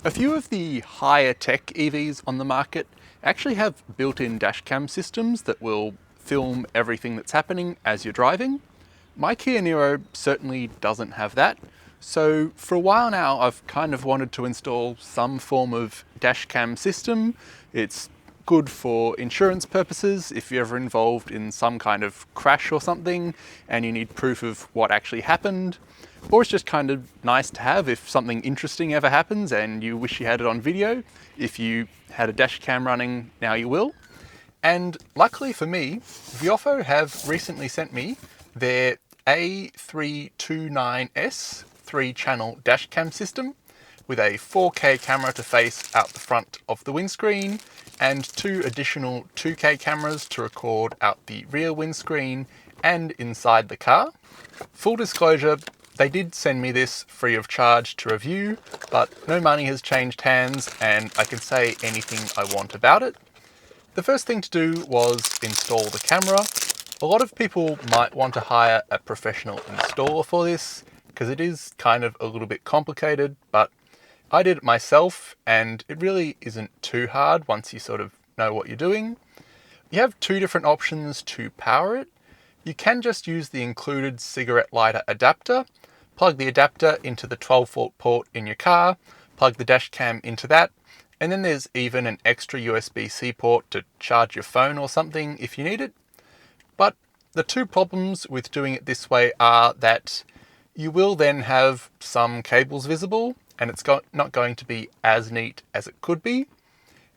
A few of the higher tech EVs on the market actually have built-in dashcam systems that will film everything that's happening as you're driving. My Kia Niro certainly doesn't have that. So for a while now, I've kind of wanted to install some form of dashcam system. It's good for insurance purposes if you're ever involved in some kind of crash or something and you need proof of what actually happened. Or it's just kind of nice to have if something interesting ever happens and you wish you had it on video. If you had a dash cam running, now you will. And luckily for me, VIOFO have recently sent me their A329S 3-channel dashcam system with a 4K camera to face out the front of the windscreen and 2 additional 2K cameras to record out the rear windscreen and inside the car. Full disclosure, they did send me this free of charge to review, but no money has changed hands and I can say anything I want about it. The first thing to do was install the camera. A lot of people might want to hire a professional installer for this because it is kind of a little bit complicated, but I did it myself and it really isn't too hard once you sort of know what you're doing. You have 2 different options to power it. You can just use the included cigarette lighter adapter, plug the adapter into the 12-volt port in your car, plug the dash cam into that, and then there's even an extra USB-C port to charge your phone or something if you need it. But the 2 problems with doing it this way are that you will then have some cables visible and it's not going to be as neat as it could be.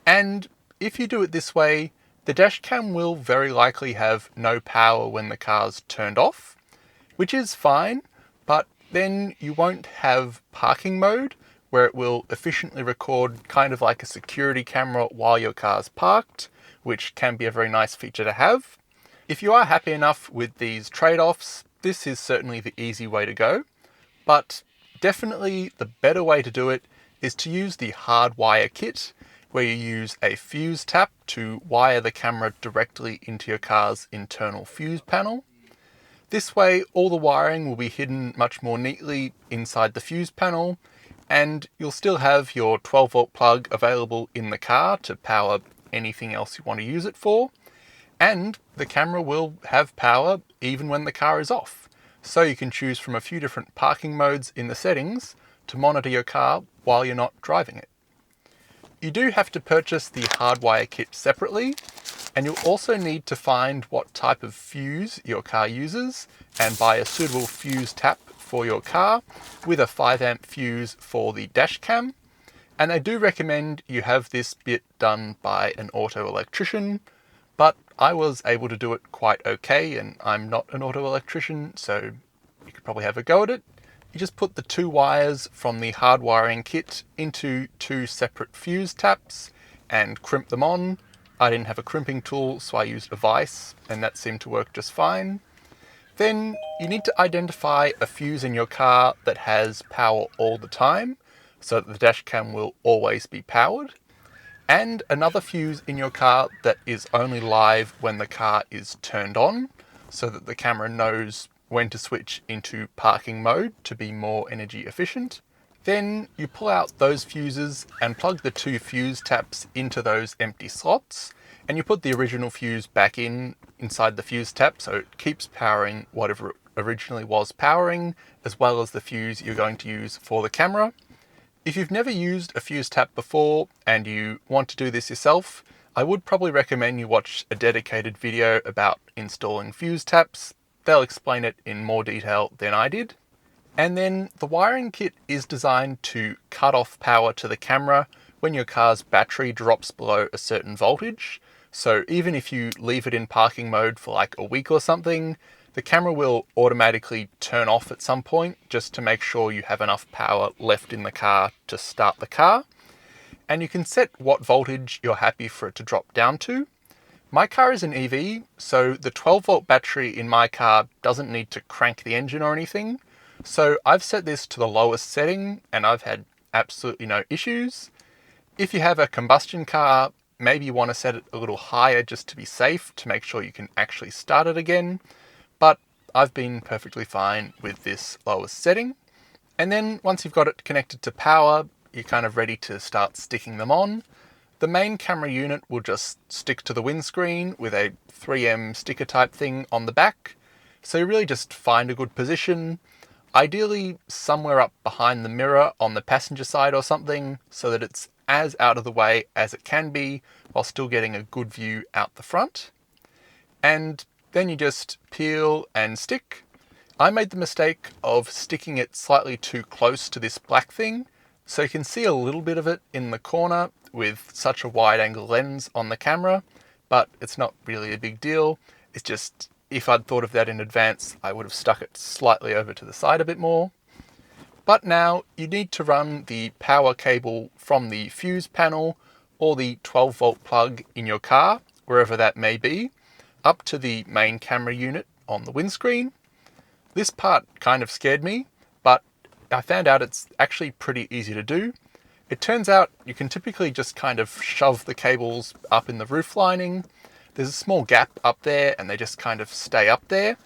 And if you do it this way, the dash cam will very likely have no power when the car's turned off, which is fine, but then you won't have parking mode where it will efficiently record kind of like a security camera while your car's parked, which can be a very nice feature to have. If you are happy enough with these trade-offs, this is certainly the easy way to go, but definitely the better way to do it is to use the hardwire kit, where you use a fuse tap to wire the camera directly into your car's internal fuse panel. This way, all the wiring will be hidden much more neatly inside the fuse panel, and you'll still have your 12-volt plug available in the car to power anything else you want to use it for, and the camera will have power even when the car is off. So you can choose from a few different parking modes in the settings to monitor your car while you're not driving it. You do have to purchase the hardwire kit separately, and you'll also need to find what type of fuse your car uses and buy a suitable fuse tap for your car with a 5 amp fuse for the dash cam. And I do recommend you have this bit done by an auto electrician, but I was able to do it quite okay and I'm not an auto electrician, so you could probably have a go at it. You just put the 2 wires from the hardwiring kit into 2 separate fuse taps and crimp them on. I didn't have a crimping tool, so I used a vise and that seemed to work just fine. Then you need to identify a fuse in your car that has power all the time, so that the dash cam will always be powered, and another fuse in your car that is only live when the car is turned on, so that the camera knows when to switch into parking mode to be more energy efficient. Then you pull out those fuses and plug the 2 fuse taps into those empty slots, and you put the original fuse back inside the fuse tap so it keeps powering whatever it originally was powering, as well as the fuse you're going to use for the camera. If you've never used a fuse tap before and you want to do this yourself, I would probably recommend you watch a dedicated video about installing fuse taps. They'll explain it in more detail than I did. And then the wiring kit is designed to cut off power to the camera when your car's battery drops below a certain voltage. So even if you leave it in parking mode for like a week or something, the camera will automatically turn off at some point just to make sure you have enough power left in the car to start the car. And you can set what voltage you're happy for it to drop down to. My car is an EV, so the 12-volt battery in my car doesn't need to crank the engine or anything. So I've set this to the lowest setting and I've had absolutely no issues. If you have a combustion car, maybe you want to set it a little higher just to be safe, to make sure you can actually start it again. But I've been perfectly fine with this lowest setting. And then once you've got it connected to power, you're kind of ready to start sticking them on. The main camera unit will just stick to the windscreen with a 3M sticker type thing on the back. So you really just find a good position, ideally somewhere up behind the mirror on the passenger side or something, so that it's as out of the way as it can be while still getting a good view out the front. And then you just peel and stick. I made the mistake of sticking it slightly too close to this black thing, so you can see a little bit of it in the corner with such a wide angle lens on the camera, but it's not really a big deal. It's just, if I'd thought of that in advance, I would have stuck it slightly over to the side a bit more. But now you need to run the power cable from the fuse panel or the 12-volt plug in your car, wherever that may be, up to the main camera unit on the windscreen. This part kind of scared me, but I found out it's actually pretty easy to do. It turns out you can typically just kind of shove the cables up in the roof lining. There's a small gap up there and they just kind of stay up there.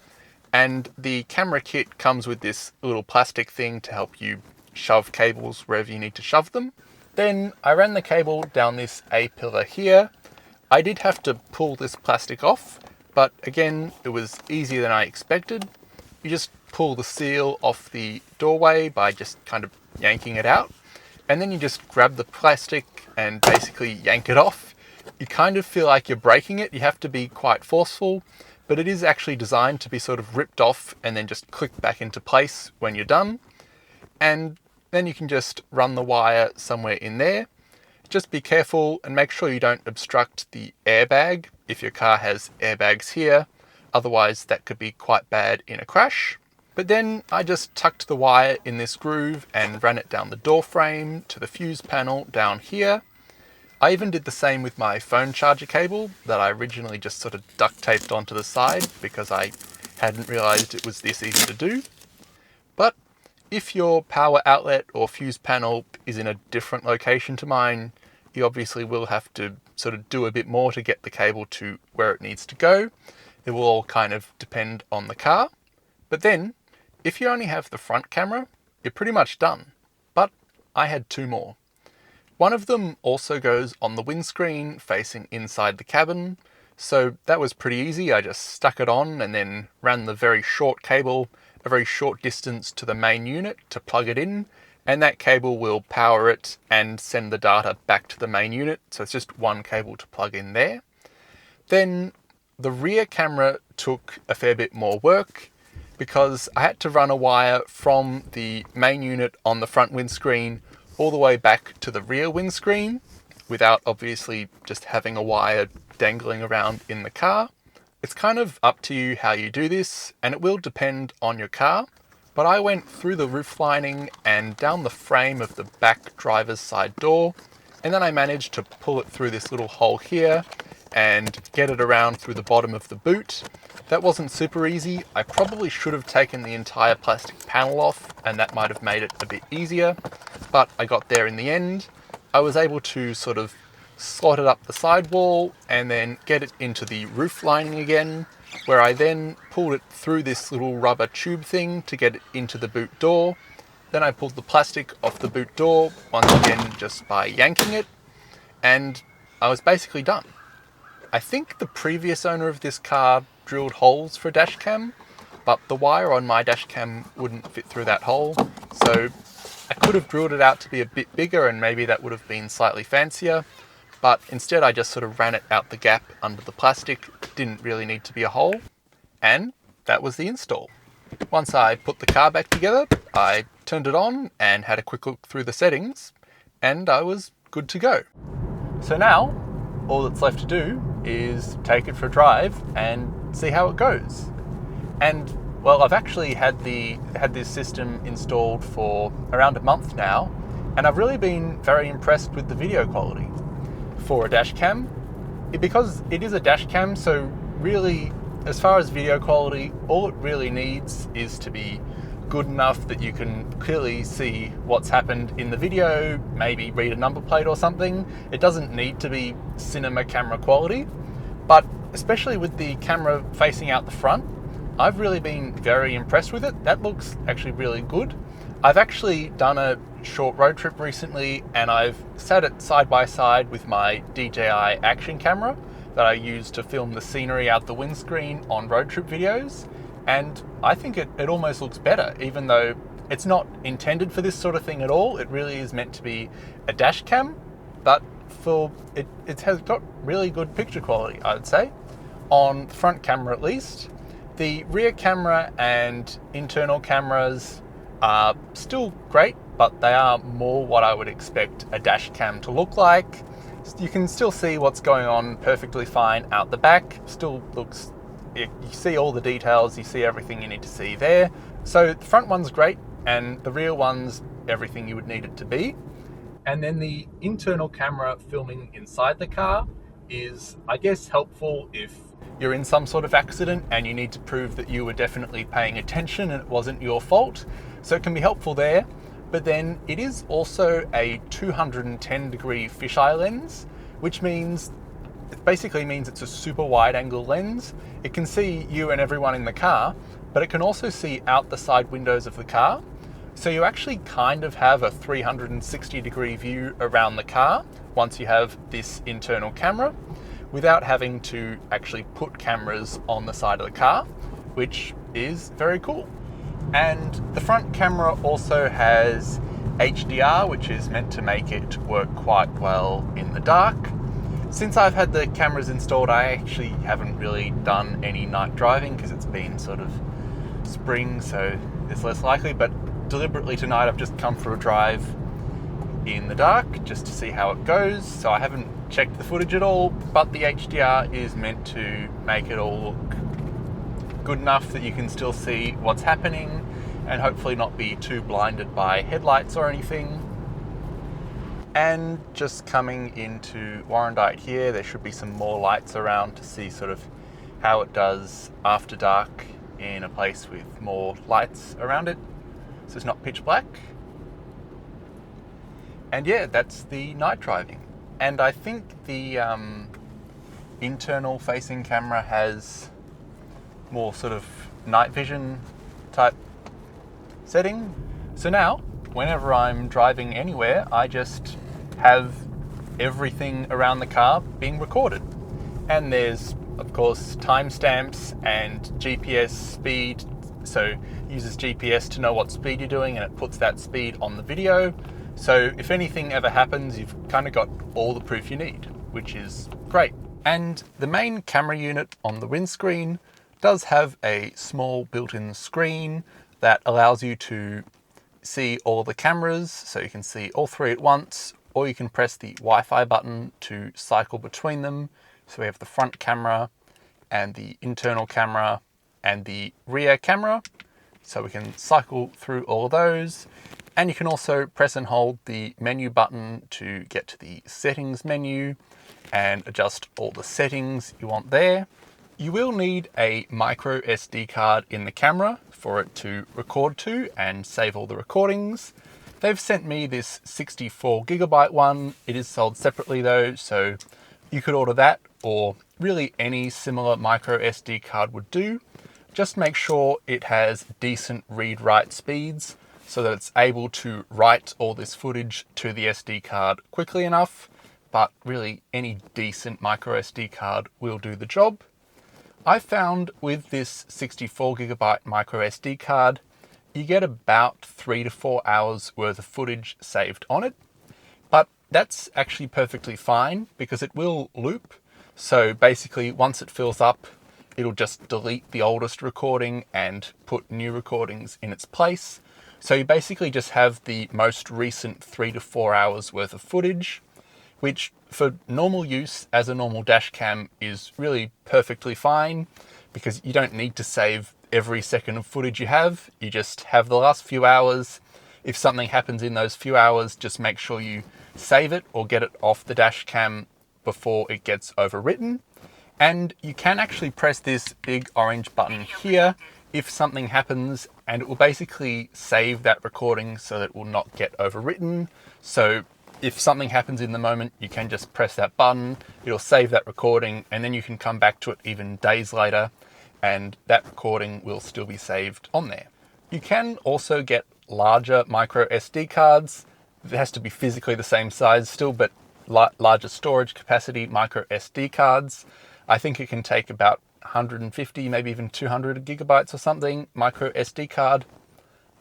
And the camera kit comes with this little plastic thing to help you shove cables wherever you need to shove them. Then I ran the cable down this A-pillar here. I did have to pull this plastic off, but again, it was easier than I expected. You just pull the seal off the doorway by just kind of yanking it out. And then you just grab the plastic and basically yank it off. You kind of feel like you're breaking it. You have to be quite forceful, but it is actually designed to be sort of ripped off and then just click back into place when you're done. And then you can just run the wire somewhere in there. Just be careful and make sure you don't obstruct the airbag if your car has airbags here. Otherwise, that could be quite bad in a crash. But then I just tucked the wire in this groove and ran it down the door frame to the fuse panel down here. I even did the same with my phone charger cable that I originally just sort of duct taped onto the side because I hadn't realized it was this easy to do. But if your power outlet or fuse panel is in a different location to mine, you obviously will have to sort of do a bit more to get the cable to where it needs to go. It will all kind of depend on the car. But then, if you only have the front camera, you're pretty much done. But I had two more. One of them also goes on the windscreen facing inside the cabin, so that was pretty easy. I just stuck it on and then ran the very short cable a very short distance to the main unit to plug it in, and that cable will power it and send the data back to the main unit, so it's just one cable to plug in there. Then the rear camera took a fair bit more work because I had to run a wire from the main unit on the front windscreen all the way back to the rear windscreen without obviously just having a wire dangling around in the car. It's kind of up to you how you do this, and it will depend on your car, but I went through the roof lining and down the frame of the back driver's side door, and then I managed to pull it through this little hole here and get it around through the bottom of the boot. That wasn't super easy. I probably should have taken the entire plastic panel off, and that might have made it a bit easier, but I got there in the end. I was able to sort of slot it up the sidewall and then get it into the roof lining again, where I then pulled it through this little rubber tube thing to get it into the boot door. Then I pulled the plastic off the boot door, once again just by yanking it, and I was basically done. I think the previous owner of this car drilled holes for a dash cam, but the wire on my dash cam wouldn't fit through that hole, so I could have drilled it out to be a bit bigger and maybe that would have been slightly fancier, but instead I just sort of ran it out the gap under the plastic. Didn't really need to be a hole, and that was the install. Once I put the car back together, I turned it on and had a quick look through the settings, and I was good to go. So now, all that's left to do is take it for a drive and see how it goes. And well, I've actually had this system installed for around a month now, and I've really been very impressed with the video quality for a dash cam. Because it is a dash cam, so really, as far as video quality, all it really needs is to be good enough that you can clearly see what's happened in the video, maybe read a number plate or something. It doesn't need to be cinema camera quality, but especially with the camera facing out the front, I've really been very impressed with it. That looks actually really good. I've actually done a short road trip recently, and I've sat it side by side with my DJI action camera that I use to film the scenery out the windscreen on road trip videos, and I think it almost looks better, even though it's not intended for this sort of thing at all. It really is meant to be a dash cam, but it has got really good picture quality, I would say, on the front camera at least. The rear camera and internal cameras are still great, but they are more what I would expect a dash cam to look like. You can still see what's going on perfectly fine out the back. Still looks, you see all the details, you see everything you need to see there. So the front one's great, and the rear one's everything you would need it to be. And then the internal camera filming inside the car is, I guess, helpful if you're in some sort of accident and you need to prove that you were definitely paying attention and it wasn't your fault. So it can be helpful there. But then it is also a 210-degree fisheye lens, which means it basically means it's a super wide angle lens. It can see you and everyone in the car, but it can also see out the side windows of the car. So you actually kind of have a 360-degree view around the car once you have this internal camera, without having to actually put cameras on the side of the car, which is very cool. And the front camera also has HDR, which is meant to make it work quite well in the dark. Since I've had the cameras installed, I actually haven't really done any night driving because it's been sort of spring, so it's less likely, but deliberately tonight I've just come for a drive in the dark just to see how it goes. So I haven't checked the footage at all, but the HDR is meant to make it all look good enough that you can still see what's happening and hopefully not be too blinded by headlights or anything. And just coming into Warrandyte here, there should be some more lights around to see sort of how it does after dark in a place with more lights around it, so it's not pitch black. And yeah, that's the night driving. And I think the internal facing camera has more sort of night vision type setting. So now, whenever I'm driving anywhere, I just have everything around the car being recorded. And there's, of course, timestamps and GPS speed. So it uses GPS to know what speed you're doing, and it puts that speed on the video. So if anything ever happens, you've kind of got all the proof you need, which is great. And the main camera unit on the windscreen does have a small built-in screen that allows you to see all the cameras, so you can see all three at once, or you can press the Wi-Fi button to cycle between them. So we have the front camera and the internal camera and the rear camera, so we can cycle through all of those. And you can also press and hold the menu button to get to the settings menu and adjust all the settings you want there. You will need a micro SD card in the camera for it to record to and save all the recordings. They've sent me this 64GB one. It is sold separately though, so you could order that, or really any similar micro SD card would do. Just make sure it has decent read-write speeds so that it's able to write all this footage to the SD card quickly enough, but really any decent micro SD card will do the job. I found with this 64GB micro SD card, you get about 3 to 4 hours worth of footage saved on it, but that's actually perfectly fine because it will loop. So basically once it fills up, it'll just delete the oldest recording and put new recordings in its place. So you basically just have the most recent 3 to 4 hours worth of footage, which for normal use as a normal dash cam is really perfectly fine because you don't need to save every second of footage you have. You just have the last few hours. If something happens in those few hours, just make sure you save it or get it off the dash cam before it gets overwritten. And you can actually press this big orange button here if something happens, and it will basically save that recording so that it will not get overwritten. So if something happens in the moment, you can just press that button, it'll save that recording, and then you can come back to it even days later, and that recording will still be saved on there. You can also get larger micro SD cards. It has to be physically the same size still, but larger storage capacity micro SD cards. I think it can take about 150, maybe even 200 gigabytes or something, micro SD card.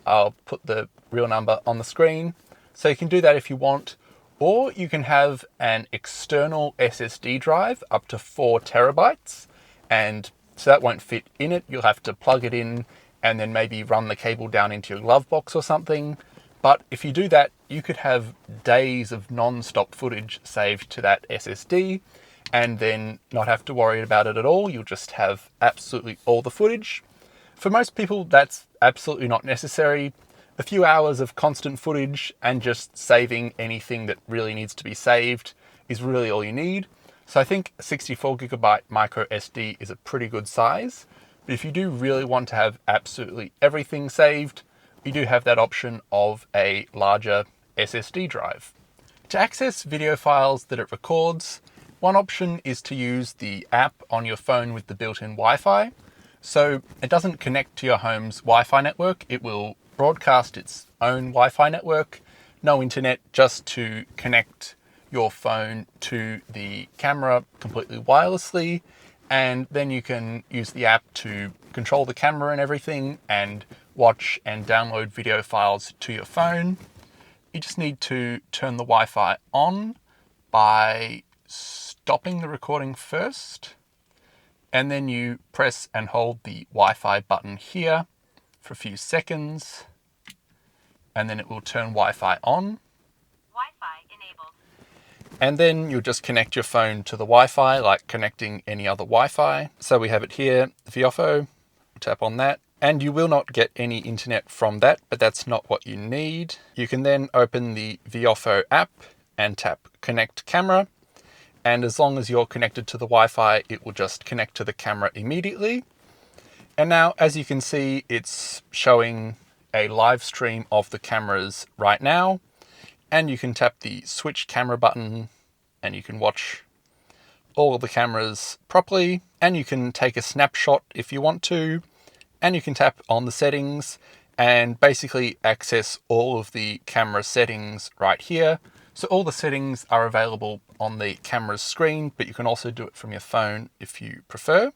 I'll put the real number on the screen. So you can do that if you want, or you can have an external SSD drive up to 4 terabytes. And so that won't fit in it. You'll have to plug it in and then maybe run the cable down into your glove box or something. But if you do that, you could have days of non-stop footage saved to that SSD and then not have to worry about it at all. You'll just have absolutely all the footage. For most people, that's absolutely not necessary. A few hours of constant footage and just saving anything that really needs to be saved is really all you need. So I think a 64 gigabyte micro SD is a pretty good size. But if you do really want to have absolutely everything saved, you do have that option of a larger SSD drive. To access video files that it records, one option is to use the app on your phone with the built-in Wi-Fi. So it doesn't connect to your home's Wi-Fi network. It will broadcast its own Wi-Fi network, no internet, just to connect your phone to the camera completely wirelessly. And then you can use the app to control the camera and everything and watch and download video files to your phone. You just need to turn the Wi-Fi on by stopping the recording first. And then you press and hold the Wi-Fi button here for a few seconds. And then it will turn Wi-Fi on. Wi-Fi enabled. And then you'll just connect your phone to the Wi-Fi like connecting any other Wi-Fi. So we have it here, VIOFO. Tap on that. And you will not get any internet from that, but that's not what you need. You can then open the VIOFO app and tap Connect Camera. And as long as you're connected to the Wi-Fi, it will just connect to the camera immediately. And now, as you can see, it's showing a live stream of the cameras right now. And you can tap the switch camera button and you can watch all of the cameras properly. And you can take a snapshot if you want to. And you can tap on the settings and basically access all of the camera settings right here. So all the settings are available on the camera's screen, but you can also do it from your phone if you prefer.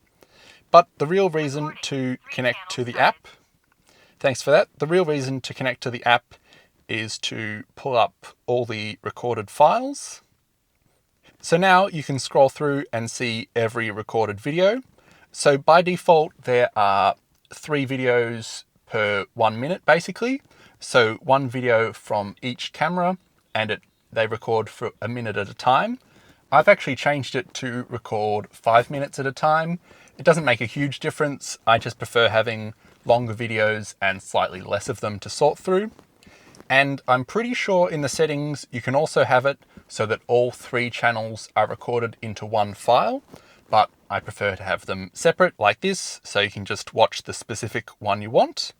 But the real reason to connect to the app, thanks for that. The real reason to connect to the app is to pull up all the recorded files. So now you can scroll through and see every recorded video. So by default, there are 3 videos per 1 minute, basically. So 1 video from each camera, and they record for a minute at a time. I've actually changed it to record 5 minutes at a time. It doesn't make a huge difference. I just prefer having longer videos and slightly less of them to sort through. And I'm pretty sure in the settings, you can also have it so that all 3 channels are recorded into one file, but I prefer to have them separate like this, so you can just watch the specific one you want.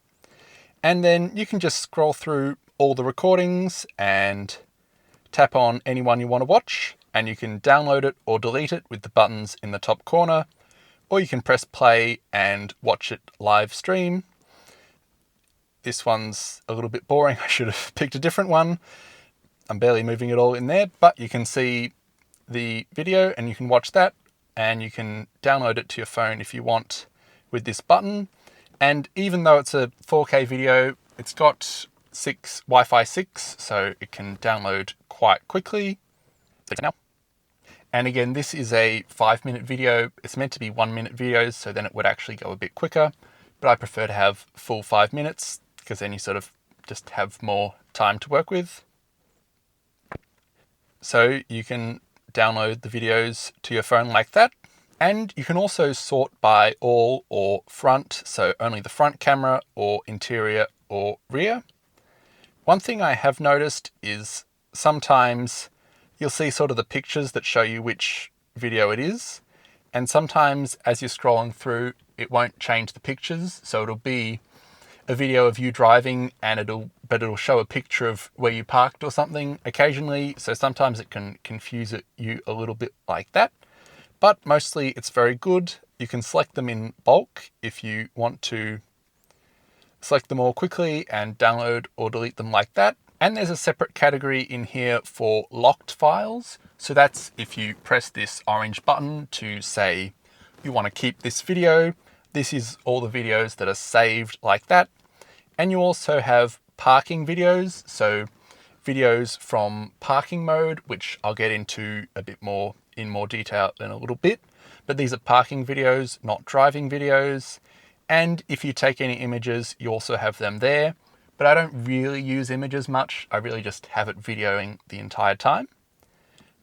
And then you can just scroll through all the recordings and tap on any one you want to watch, and you can download it or delete it with the buttons in the top corner, or you can press play and watch it live stream. This one's a little bit boring. I should have picked a different one. I'm barely moving it all in there, but you can see the video and you can watch that, and you can download it to your phone if you want with this button. And even though it's a 4K video, it's got Wi-Fi 6, so it can download quite quickly. Now. And again, this is a 5-minute video. It's meant to be 1-minute videos, so then it would actually go a bit quicker, but I prefer to have full 5 minutes because then you sort of just have more time to work with. So you can download the videos to your phone like that. And you can also sort by all or front, so only the front camera or interior or rear. One thing I have noticed is sometimes you'll see sort of the pictures that show you which video it is. And sometimes as you're scrolling through, it won't change the pictures. So it'll be a video of you driving and it'll show a picture of where you parked or something occasionally. So sometimes it can confuse you a little bit like that. But mostly it's very good. You can select them in bulk if you want to select them all quickly and download or delete them like that. And there's a separate category in here for locked files. So that's if you press this orange button to say you want to keep this video. This is all the videos that are saved like that. And you also have parking videos. So videos from parking mode, which I'll get into a bit more in more detail in a little bit. But these are parking videos, not driving videos. And if you take any images, you also have them there. But I don't really use images much. I really just have it videoing the entire time.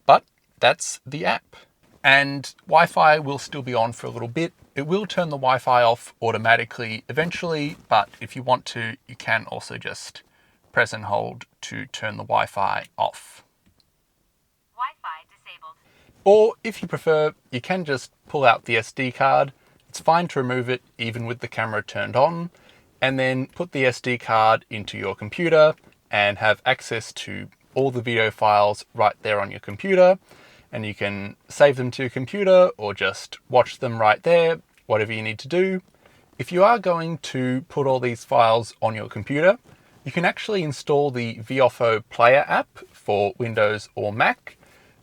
But that's the app. And Wi-Fi will still be on for a little bit. It will turn the Wi-Fi off automatically eventually, but if you want to, you can also just press and hold to turn the Wi-Fi off. Wi-Fi disabled. Or if you prefer, you can just pull out the SD card. It's fine to remove it even with the camera turned on, and then put the SD card into your computer and have access to all the video files right there on your computer. And you can save them to your computer or just watch them right there, whatever you need to do. If you are going to put all these files on your computer, you can actually install the VIOFO player app for Windows or Mac.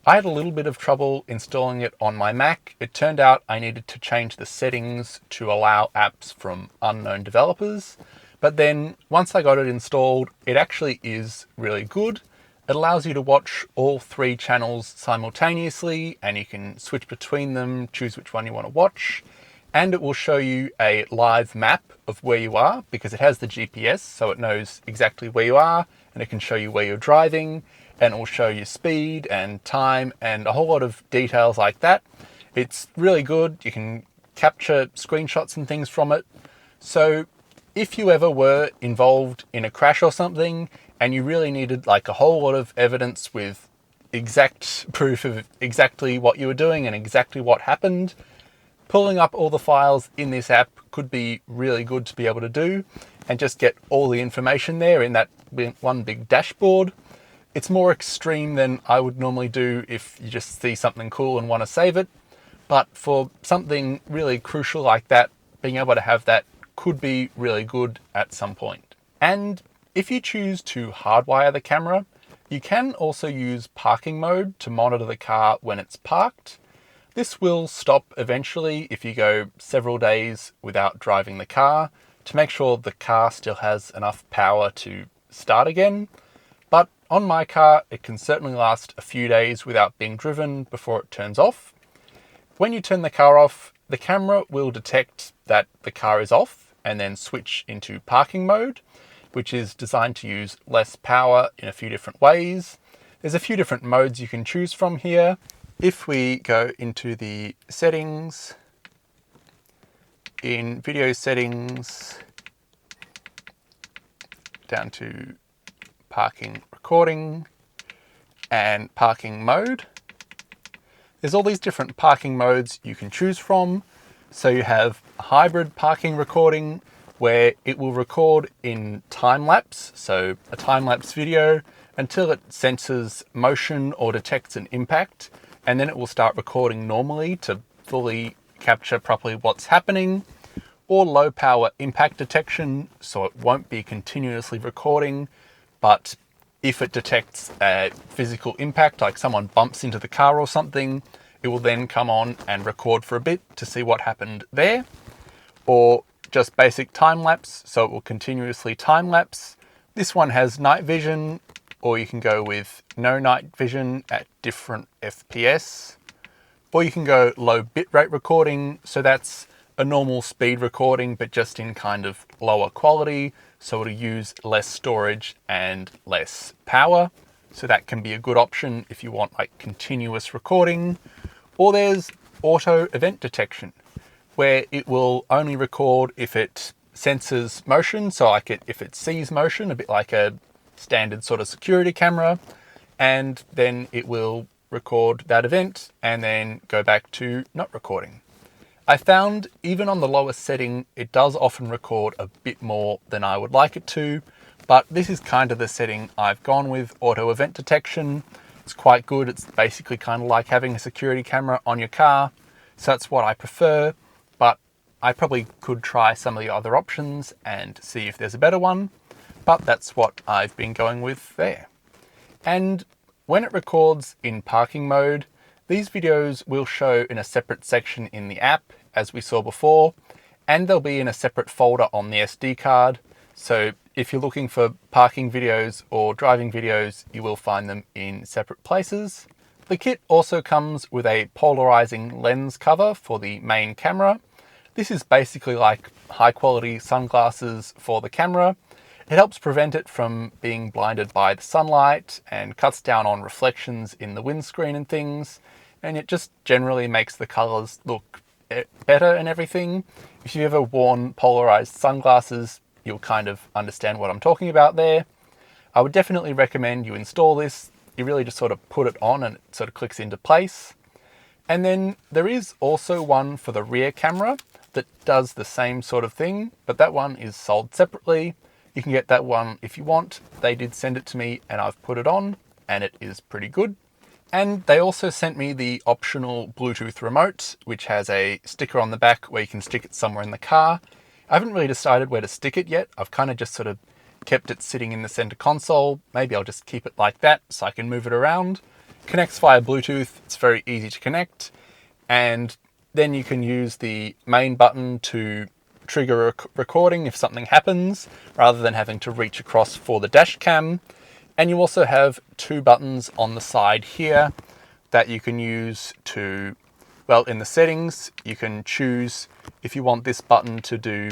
I had a little bit of trouble installing it on my Mac. It turned out I needed to change the settings to allow apps from unknown developers. But then once I got it installed, it actually is really good. It allows you to watch all 3 channels simultaneously, and you can switch between them, choose which one you want to watch. And it will show you a live map of where you are because it has the GPS, so it knows exactly where you are, and it can show you where you're driving, and it will show you speed and time and a whole lot of details like that. It's really good. You can capture screenshots and things from it. So if you ever were involved in a crash or something, and you really needed like a whole lot of evidence with exact proof of exactly what you were doing and exactly what happened, pulling up all the files in this app could be really good to be able to do and just get all the information there in that one big dashboard. It's more extreme than I would normally do if you just see something cool and want to save it. But for something really crucial like that, being able to have that could be really good at some point. And if you choose to hardwire the camera, you can also use parking mode to monitor the car when it's parked. This will stop eventually if you go several days without driving the car to make sure the car still has enough power to start again. But on my car, it can certainly last a few days without being driven before it turns off. When you turn the car off, the camera will detect that the car is off and then switch into parking mode, which is designed to use less power in a few different ways. There's a few different modes you can choose from here. If we go into the settings, in video settings, down to parking recording and parking mode, there's all these different parking modes you can choose from. So you have hybrid parking recording, where it will record in time-lapse, so a time-lapse video, until it senses motion or detects an impact, and then it will start recording normally to fully capture properly what's happening. Or low-power impact detection, so it won't be continuously recording, but if it detects a physical impact, like someone bumps into the car or something, it will then come on and record for a bit to see what happened there. Or just basic time lapse, so it will continuously time lapse. This one has night vision, or you can go with no night vision at different FPS. Or you can go low bitrate recording, so that's a normal speed recording, but just in kind of lower quality, so it'll use less storage and less power. So that can be a good option if you want like continuous recording. Or there's auto event detection, where it will only record if it senses motion. So like if it sees motion, a bit like a standard sort of security camera, and then it will record that event and then go back to not recording. I found even on the lowest setting, it does often record a bit more than I would like it to, but this is kind of the setting I've gone with, auto event detection. It's quite good. It's basically kind of like having a security camera on your car. So that's what I prefer. But I probably could try some of the other options and see if there's a better one, but that's what I've been going with there. And when it records in parking mode, these videos will show in a separate section in the app, as we saw before, and they'll be in a separate folder on the SD card. So if you're looking for parking videos or driving videos, you will find them in separate places. The kit also comes with a polarizing lens cover for the main camera. This is basically like high quality sunglasses for the camera. It helps prevent it from being blinded by the sunlight and cuts down on reflections in the windscreen and things. And it just generally makes the colors look better and everything. If you've ever worn polarized sunglasses, you'll kind of understand what I'm talking about there. I would definitely recommend you install this. You really just sort of put it on and it sort of clicks into place. And then there is also one for the rear camera that does the same sort of thing, but that one is sold separately. You can get that one if you want. They did send it to me and I've put it on and it is pretty good. And they also sent me the optional Bluetooth remote, which has a sticker on the back where you can stick it somewhere in the car. I haven't really decided where to stick it yet. I've kind of just sort of kept it sitting in the center console. Maybe I'll just keep it like that so I can move it around. Connects via Bluetooth. It's very easy to connect. And then you can use the main button to trigger a recording if something happens, rather than having to reach across for the dash cam. And you also have two buttons on the side here that you can use to, well, in the settings, you can choose if you want this button to do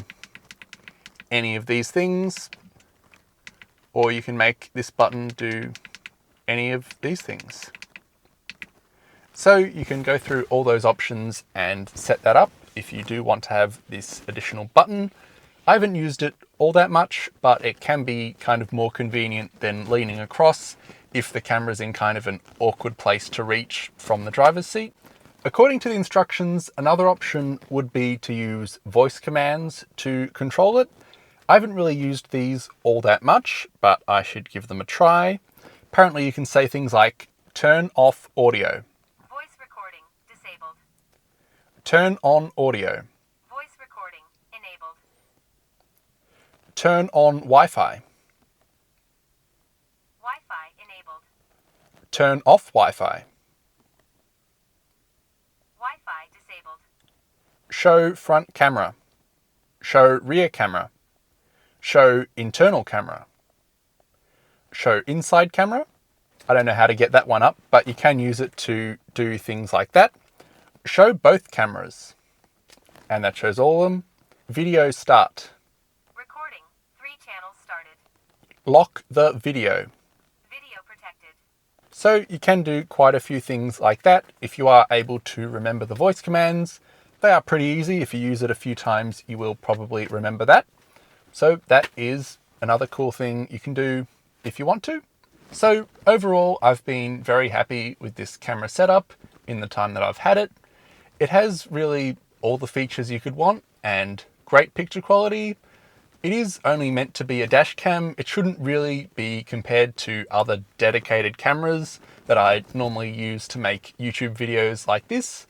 any of these things, or you can make this button do any of these things. So you can go through all those options and set that up if you do want to have this additional button. I haven't used it all that much, but it can be kind of more convenient than leaning across if the camera's in kind of an awkward place to reach from the driver's seat. According to the instructions, another option would be to use voice commands to control it. I haven't really used these all that much, but I should give them a try. Apparently you can say things like, turn off audio. Voice recording disabled. Turn on audio. Voice recording enabled. Turn on Wi-Fi. Wi-Fi enabled. Turn off Wi-Fi. Wi-Fi disabled. Show front camera. Show rear camera. Show internal camera. Show inside camera. I don't know how to get that one up, but you can use it to do things like that. Show both cameras. And that shows all of them. Video start. Recording. 3 channels started. Lock the video. Video protected. So you can do quite a few things like that if you are able to remember the voice commands. They are pretty easy. If you use it a few times, you will probably remember that. So that is another cool thing you can do if you want to. So overall, I've been very happy with this camera setup in the time that I've had it. It has really all the features you could want and great picture quality. It is only meant to be a dash cam. It shouldn't really be compared to other dedicated cameras that I normally use to make YouTube videos like this.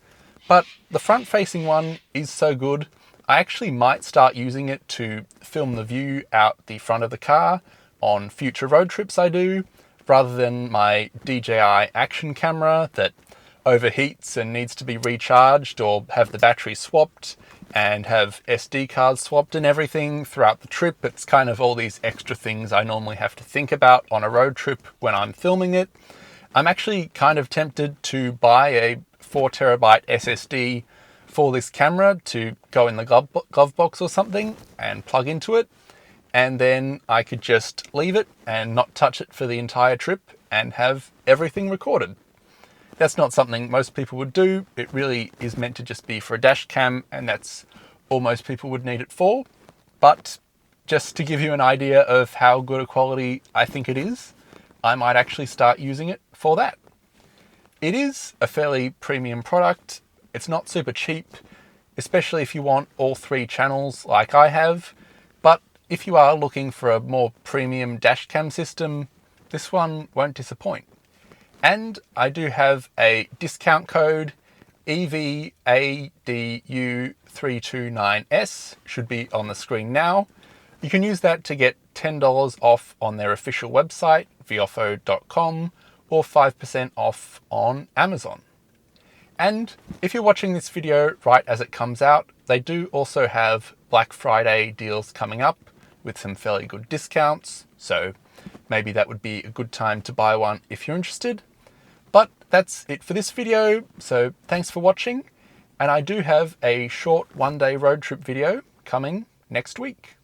But the front-facing one is so good. I actually might start using it to film the view out the front of the car on future road trips I do, rather than my DJI action camera that overheats and needs to be recharged or have the battery swapped and have SD cards swapped and everything throughout the trip. It's kind of all these extra things I normally have to think about on a road trip when I'm filming it. I'm actually kind of tempted to buy a 4TB SSD for this camera to go in the glove box or something and plug into it. And then I could just leave it and not touch it for the entire trip and have everything recorded. That's not something most people would do. It really is meant to just be for a dash cam, and that's all most people would need it for. But just to give you an idea of how good a quality I think it is, I might actually start using it for that. It is a fairly premium product. It's not super cheap, especially if you want all 3 channels like I have. But if you are looking for a more premium dash cam system, this one won't disappoint. And I do have a discount code. EV A329S should be on the screen now. You can use that to get $10 off on their official website, VIOFO.com, or 5% off on Amazon. And if you're watching this video right as it comes out, they do also have Black Friday deals coming up with some fairly good discounts. So maybe that would be a good time to buy one if you're interested. But that's it for this video. So thanks for watching. And I do have a short one-day road trip video coming next week.